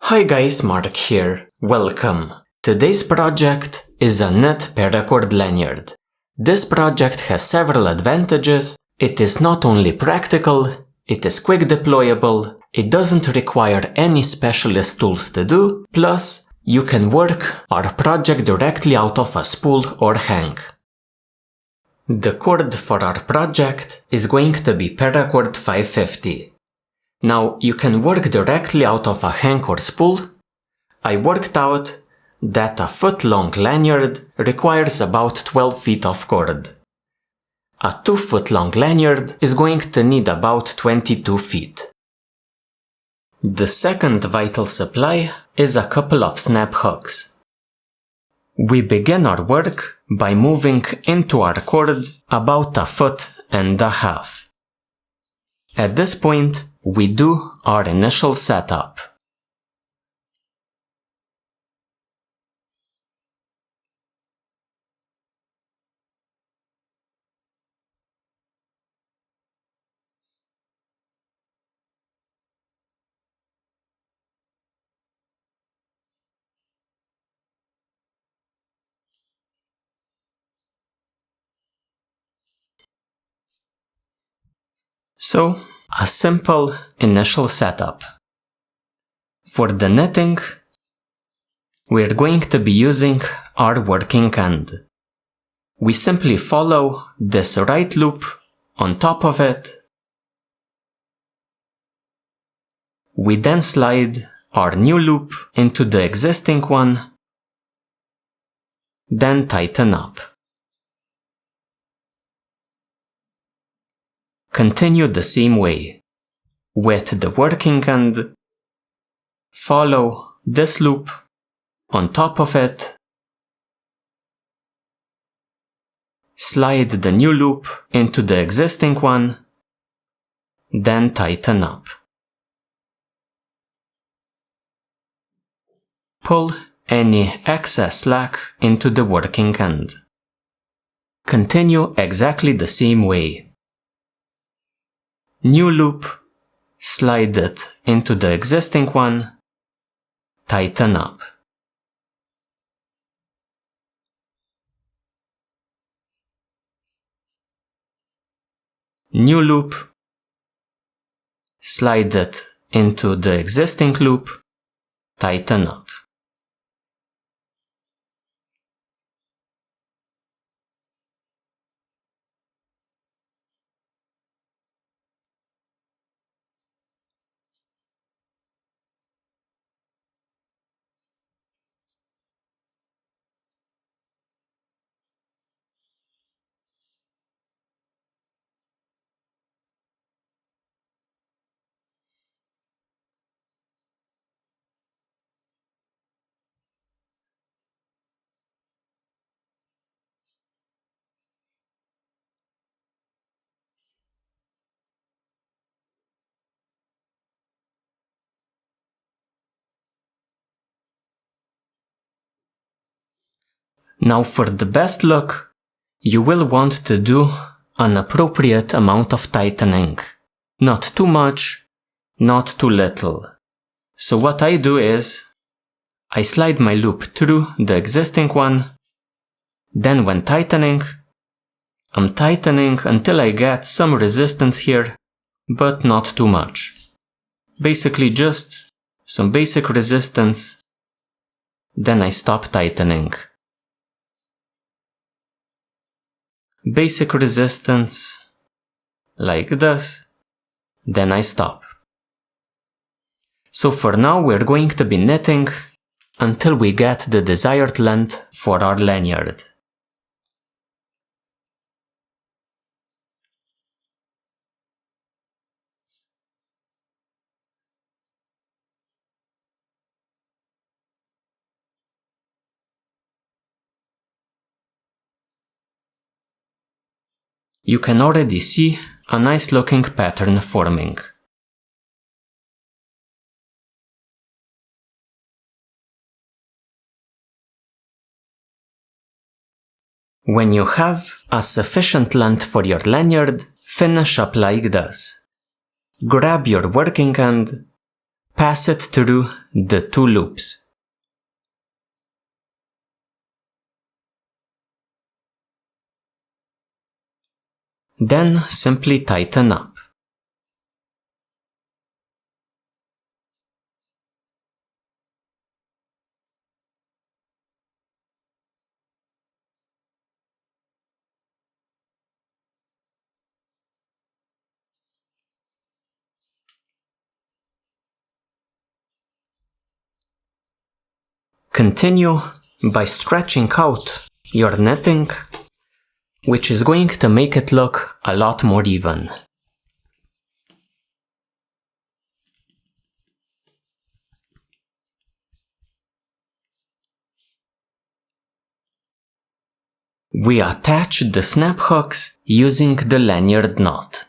Hi guys, Mark here. Welcome. Today's project is a net Paracord lanyard. This project has several advantages. It is not only practical, it is quick deployable, it doesn't require any specialist tools to do, plus you can work our project directly out of a spool or hang. The cord for our project is going to be Paracord 550. Now, you can work directly out of a hang or spool. I worked out that a foot-long lanyard requires about 12 feet of cord. A 2-foot-long lanyard is going to need about 22 feet. The second vital supply is a couple of snap hooks. We begin our work by moving into our cord about 1.5 feet. At this point, we do our initial setup. So, a simple initial setup. For the netting, we're going to be using our working end. We simply follow this right loop on top of it. We then slide our new loop into the existing one, then tighten up. Continue the same way. With the working end, follow this loop on top of it, slide the new loop into the existing one, then tighten up. Pull any excess slack into the working end. Continue exactly the same way. New loop, slide it into the existing one, tighten up. New loop, slide it into the existing loop, tighten up. Now for the best look, you will want to do an appropriate amount of tightening. Not too much, not too little. So what I do is, I slide my loop through the existing one, then when tightening, I'm tightening until I get some resistance here, but not too much. Basically just some basic resistance, then I stop tightening. Basic resistance, like this, then I stop. So for now we're going to be knitting until we get the desired length for our lanyard. You can already see a nice looking pattern forming. When you have a sufficient length for your lanyard, finish up like this. Grab your working end, pass it through the 2 loops. Then simply tighten up. Continue by stretching out your netting, which is going to make it look a lot more even. We attach the snap hooks using the lanyard knot.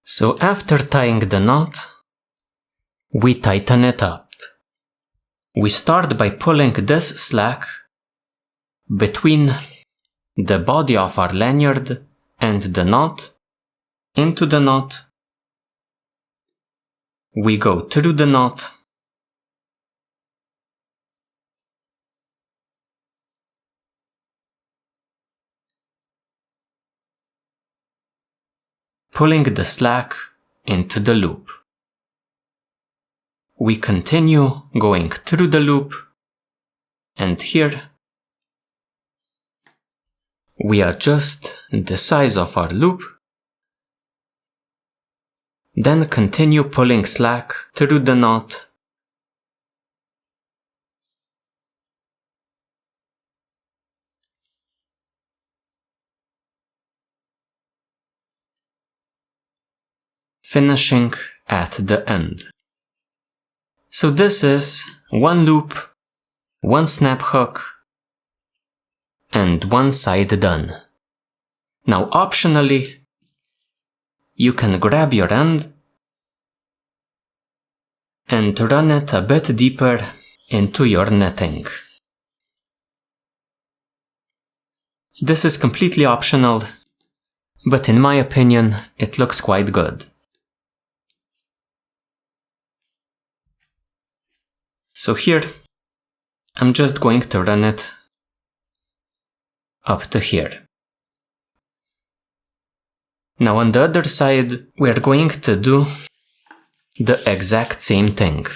So after tying the knot, we tighten it up. We start by pulling this slack between the body of our lanyard and the knot into the knot. We go through the knot, pulling the slack into the loop. We continue going through the loop, and here we adjust the size of our loop, then continue pulling slack through the knot, finishing at the end. So this is 1 loop, 1 snap hook, and 1 side done. Now optionally, you can grab your end and run it a bit deeper into your netting. This is completely optional, but in my opinion, it looks quite good. So here, I'm just going to run it up to here. Now on the other side, we're going to do the exact same thing.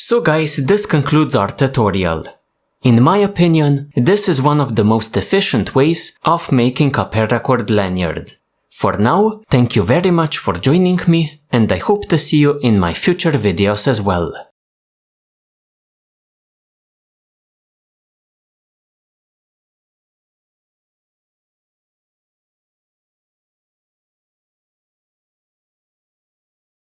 So guys, this concludes our tutorial. In my opinion, this is one of the most efficient ways of making a paracord lanyard. For now, thank you very much for joining me, and I hope to see you in my future videos as well.